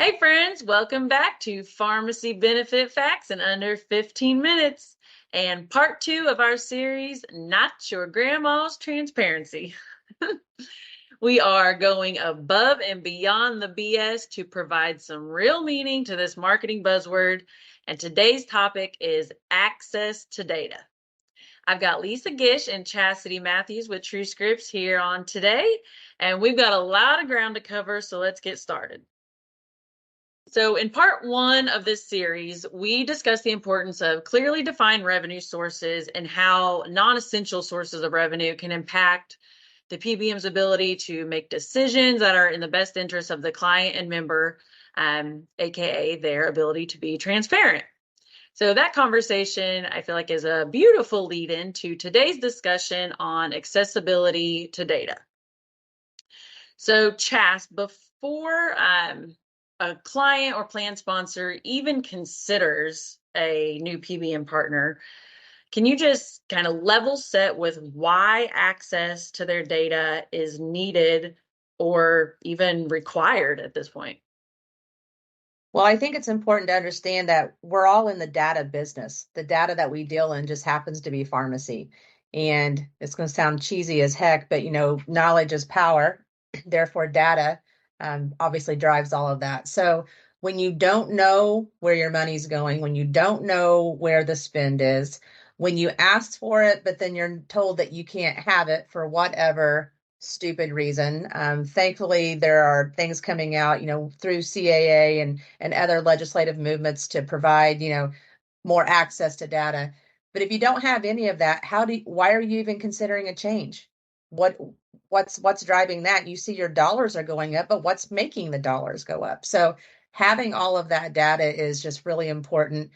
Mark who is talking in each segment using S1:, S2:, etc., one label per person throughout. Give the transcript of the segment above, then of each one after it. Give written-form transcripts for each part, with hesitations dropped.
S1: Hey friends, welcome back to Pharmacy Benefit Facts in under 15 minutes and part two of our series, Not Your Grandma's Transparency. We are going above and beyond the BS to provide some real meaning to this marketing buzzword, and today's topic is access to data. I've got Lisa Gish and Chastity Matthews with TrueScripts here on today, and we've got a lot of ground to cover, so let's get started. So in part one of this series, we discussed the importance of clearly defined revenue sources and how non-essential sources of revenue can impact the PBM's ability to make decisions that are in the best interest of the client and member, aka their ability to be transparent. So that conversation, I feel like, is a beautiful lead-in to today's discussion on accessibility to data. So Chas, before a client or plan sponsor even considers a new PBM partner, can you just kind of level set with why access to their data is needed or even required at this point?
S2: Well, I think it's important to understand that we're all in the data business. The data that we deal in just happens to be pharmacy. And it's going to sound cheesy as heck, but knowledge is power. Therefore, data obviously drives all of that. So when you don't know where your money's going, when you don't know where the spend is, when you ask for it, but then you're told that you can't have it for whatever stupid reason. Thankfully, there are things coming out, through CAA and other legislative movements to provide, more access to data. But if you don't have any of that, why are you even considering a change? What what's driving that? You see your dollars are going up, but what's making the dollars go up? So having all of that data is just really important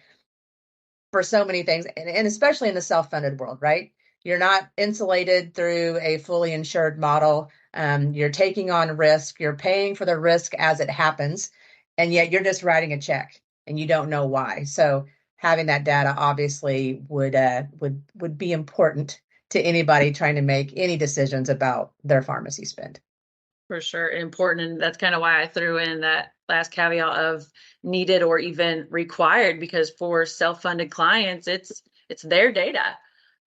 S2: for so many things, and especially in the self-funded world, right? You're not insulated through a fully insured model. You're taking on risk. You're paying for the risk as it happens, and yet you're just writing a check and you don't know why. So having that data obviously would be important to anybody trying to make any decisions about their pharmacy spend.
S1: For sure, important. And that's kind of why I threw in that last caveat of needed or even required, because for self-funded clients, it's their data.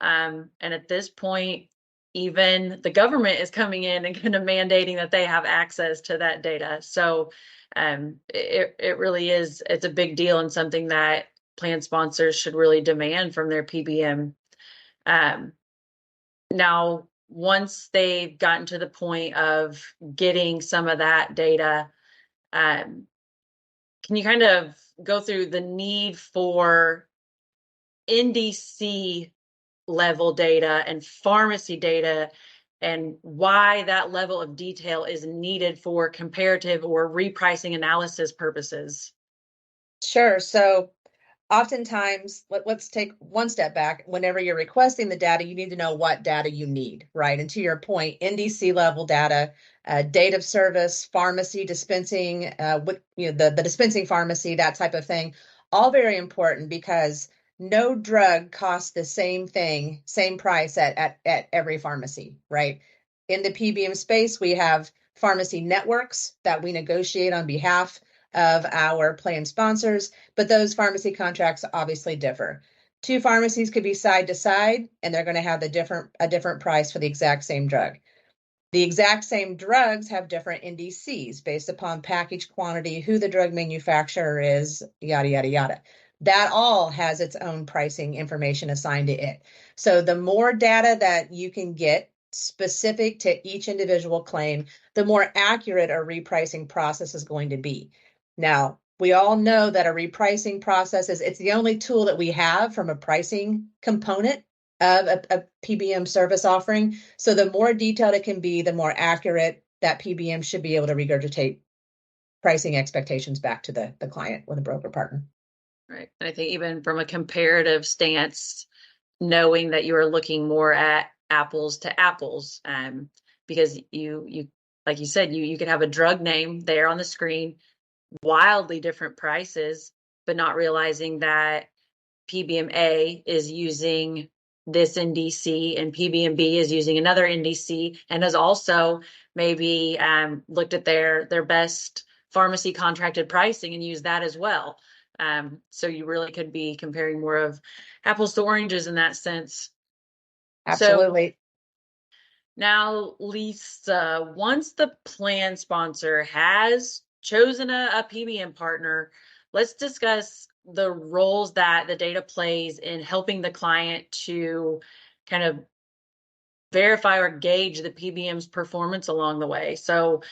S1: And at this point, even the government is coming in and kind of mandating that they have access to that data. So it really is, it's a big deal and something that plan sponsors should really demand from their PBM. Now, once they've gotten to the point of getting some of that data, um, can you kind of go through the need for NDC level data and pharmacy data and why that level of detail is needed for comparative or repricing analysis purposes?
S2: Sure. So oftentimes, let's take one step back. Whenever you're requesting the data, you need to know what data you need, right? And to your point, NDC level data, date of service, pharmacy dispensing, the dispensing pharmacy, that type of thing, all very important because no drug costs the same thing, same price at every pharmacy, right? In the PBM space, we have pharmacy networks that we negotiate on behalf of our plan sponsors, but those pharmacy contracts obviously differ. Two pharmacies could be side to side, and they're going to have a different price for the exact same drug. The exact same drugs have different NDCs based upon package quantity, who the drug manufacturer is, yada, yada, yada. That all has its own pricing information assigned to it. So the more data that you can get specific to each individual claim, the more accurate a repricing process is going to be. Now, we all know that a repricing process it's the only tool that we have from a pricing component of a PBM service offering. So the more detailed it can be, the more accurate that PBM should be able to regurgitate pricing expectations back to the client or the broker partner.
S1: Right. And I think even from a comparative stance, knowing that you are looking more at apples to apples, because you like you said, you could have a drug name there on the screen, wildly different prices, but not realizing that PBMA is using this NDC and PBMB is using another NDC and has also maybe looked at their best pharmacy contracted pricing and use that as well. So you really could be comparing more of apples to oranges in that sense. So
S2: Absolutely.
S1: now, Lisa, once the plan sponsor has chosen a PBM partner, let's discuss the roles that the data plays in helping the client to kind of verify or gauge the PBM's performance along the way. So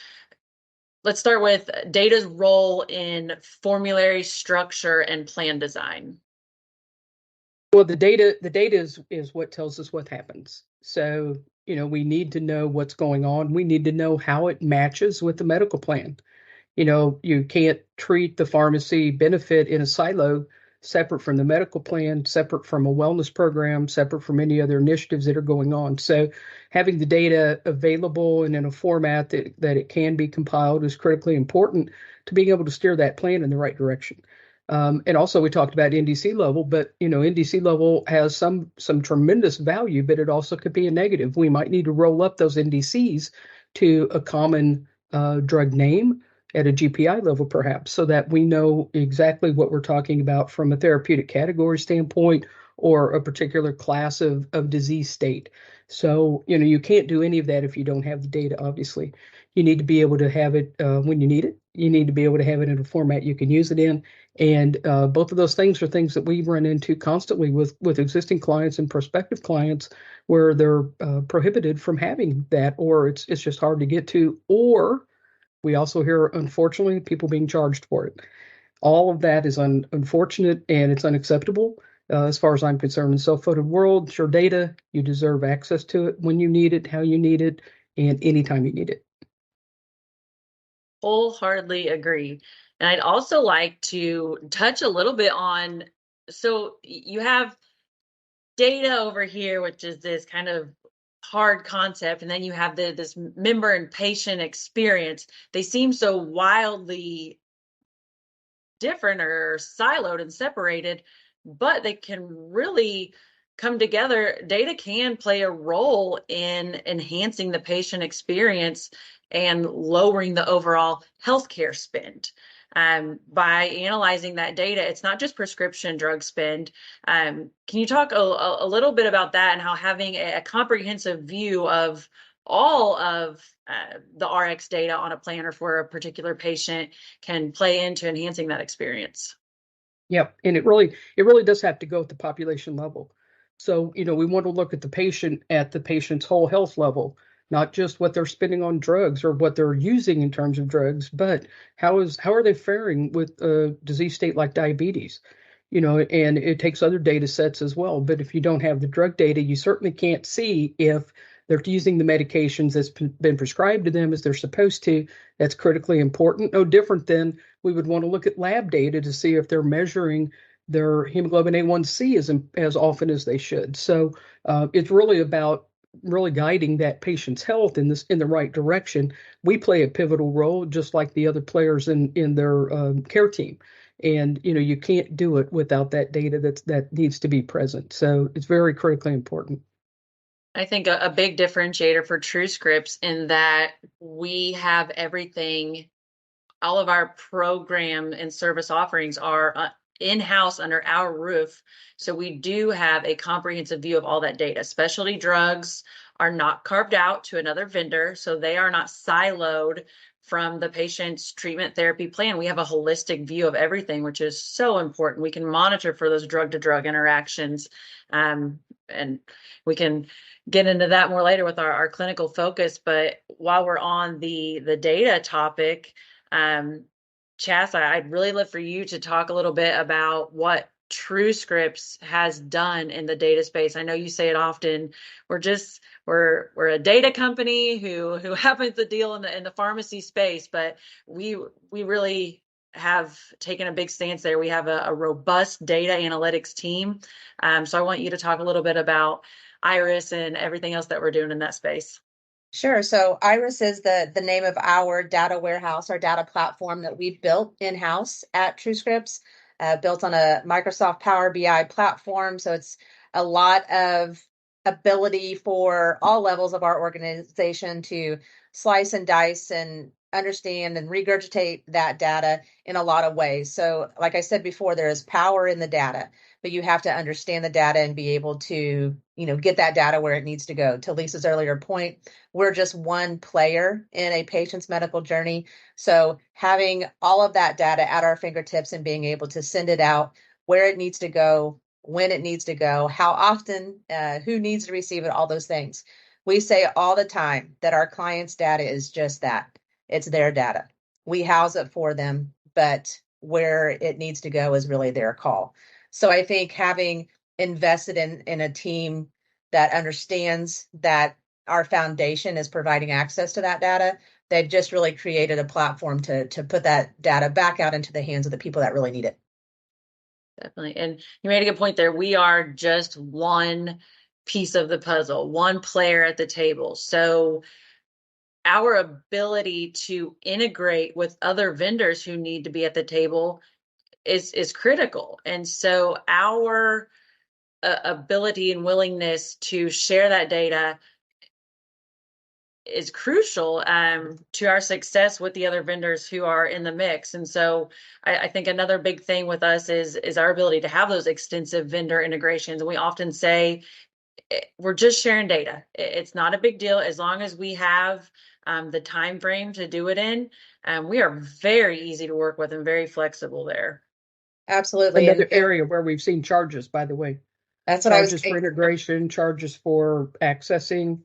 S1: let's start with data's role in formulary structure and plan design.
S3: Well, the data is what tells us what happens. So, we need to know what's going on. We need to know how it matches with the medical plan. You can't treat the pharmacy benefit in a silo separate from the medical plan, separate from a wellness program, separate from any other initiatives that are going on. So having the data available and in a format that it can be compiled is critically important to being able to steer that plan in the right direction. And also we talked about NDC level, but NDC level has some tremendous value, but it also could be a negative. We might need to roll up those NDCs to a common drug name at a GPI level, perhaps, so that we know exactly what we're talking about from a therapeutic category standpoint or a particular class of disease state. So, you can't do any of that if you don't have the data, obviously. You need to be able to have it when you need it. You need to be able to have it in a format you can use it in. And both of those things are things that we run into constantly with existing clients and prospective clients where they're prohibited from having that, or it's just hard to get to, or we also hear, unfortunately, people being charged for it. All of that is unfortunate and it's unacceptable. As far as I'm concerned, in the self-funded world, it's your data. You deserve access to it when you need it, how you need it, and anytime you need it.
S1: Wholeheartedly agree. And I'd also like to touch a little bit on, so you have data over here, which is this kind of hard concept, and then you have this member and patient experience. They seem so wildly different or siloed and separated, but they can really come together. Data can play a role in enhancing the patient experience and lowering the overall healthcare spend. By analyzing that data, it's not just prescription drug spend. Can you talk a little bit about that and how having a comprehensive view of all of the RX data on a planner for a particular patient can play into enhancing that experience?
S3: Yep, and it really does have to go at the population level. So, we want to look at the patient's whole health level, not just what they're spending on drugs or what they're using in terms of drugs, but how are they faring with a disease state like diabetes? And it takes other data sets as well. But if you don't have the drug data, you certainly can't see if they're using the medications that's been prescribed to them as they're supposed to. That's critically important. No different than we would want to look at lab data to see if they're measuring their hemoglobin A1C as often as they should. So it's really about really guiding that patient's health in the right direction. We play a pivotal role, just like the other players in their care team. And you can't do it without that data that needs to be present. So it's very critically important.
S1: I think a big differentiator for TrueScripts in that we have everything, all of our program and service offerings are in-house under our roof. So we do have a comprehensive view of all that data. Specialty drugs are not carved out to another vendor, so they are not siloed from the patient's treatment therapy plan. We have a holistic view of everything, which is so important. We can monitor for those drug-to-drug interactions, and we can get into that more later with our clinical focus. But while we're on the data topic, Chas, I'd really love for you to talk a little bit about what TrueScripts has done in the data space. I know you say it often. We're a data company who happens to deal in the pharmacy space, but we really have taken a big stance there. We have a robust data analytics team. So I want you to talk a little bit about Iris and everything else that we're doing in that space.
S2: Sure. So Iris is the name of our data warehouse, our data platform that we built in-house at TrueScripts, built on a Microsoft Power BI platform. So it's a lot of ability for all levels of our organization to slice and dice and understand and regurgitate that data in a lot of ways. So like I said before, there is power in the data, but you have to understand the data and be able to, get that data where it needs to go. To Lisa's earlier point, we're just one player in a patient's medical journey. So having all of that data at our fingertips and being able to send it out where it needs to go, when it needs to go, how often, who needs to receive it, all those things. We say all the time that our clients' data is just that. It's their data. We house it for them, but where it needs to go is really their call. So I think having invested in a team that understands that our foundation is providing access to that data, they've just really created a platform to put that data back out into the hands of the people that really need it.
S1: Definitely. And you made a good point there. We are just one piece of the puzzle, one player at the table. So our ability to integrate with other vendors who need to be at the table is critical. And so our ability and willingness to share that data is crucial to our success with the other vendors who are in the mix. And so I think another big thing with us is our ability to have those extensive vendor integrations. And we often say we're just sharing data. It's not a big deal as long as we have the time frame to do it in. We are very easy to work with and very flexible there.
S2: Absolutely.
S3: Another area where we've seen charges, by the way.
S2: That's what I was
S3: Charges for integration, charges for accessing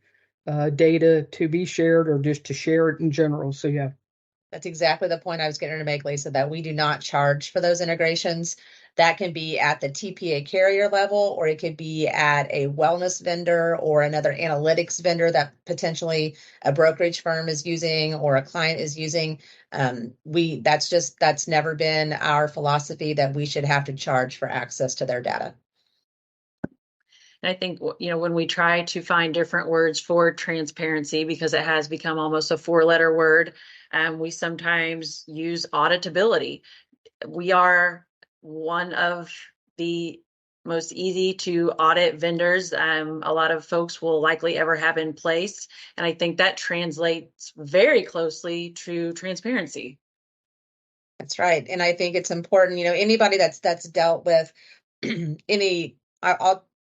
S3: data to be shared or just to share it in general. So yeah.
S2: That's exactly the point I was getting to make, Lisa, that we do not charge for those integrations. That can be at the TPA carrier level, or it could be at a wellness vendor or another analytics vendor that potentially a brokerage firm is using or a client is using. That's never been our philosophy that we should have to charge for access to their data.
S1: And I think, when we try to find different words for transparency, because it has become almost a 4-letter word, we sometimes use auditability. We are one of the most easy to audit vendors a lot of folks will likely ever have in place. And I think that translates very closely to transparency.
S2: That's right. And I think it's important, anybody that's dealt with any,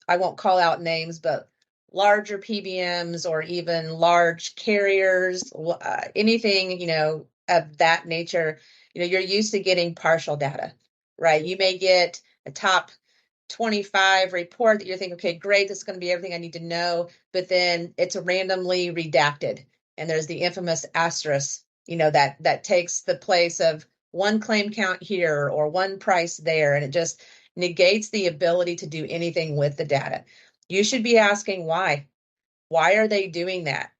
S2: I won't call out names, but larger PBMs or even large carriers, anything, of that nature, you're used to getting partial data, right? You may get a top 25 report that you're thinking, okay, great, this is going to be everything I need to know, but then it's randomly redacted. And there's the infamous asterisk, that takes the place of one claim count here or one price there, and it just negates the ability to do anything with the data. You should be asking why. Why are they doing that?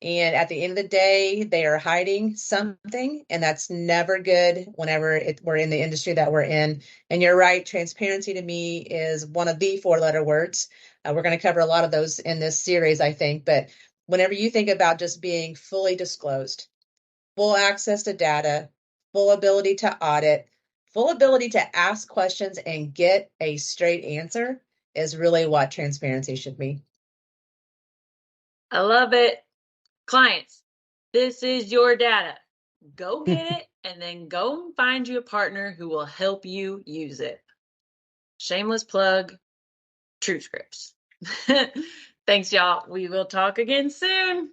S2: And at the end of the day, they are hiding something, and that's never good whenever we're in the industry that we're in. And you're right, transparency to me is one of the 4-letter words. We're going to cover a lot of those in this series, I think. But whenever you think about just being fully disclosed, full access to data, full ability to audit, full ability to ask questions and get a straight answer is really what transparency should be.
S1: I love it. Clients, this is your data. Go get it and then go and find you a partner who will help you use it. Shameless plug, TrueScripts. Thanks, y'all. We will talk again soon.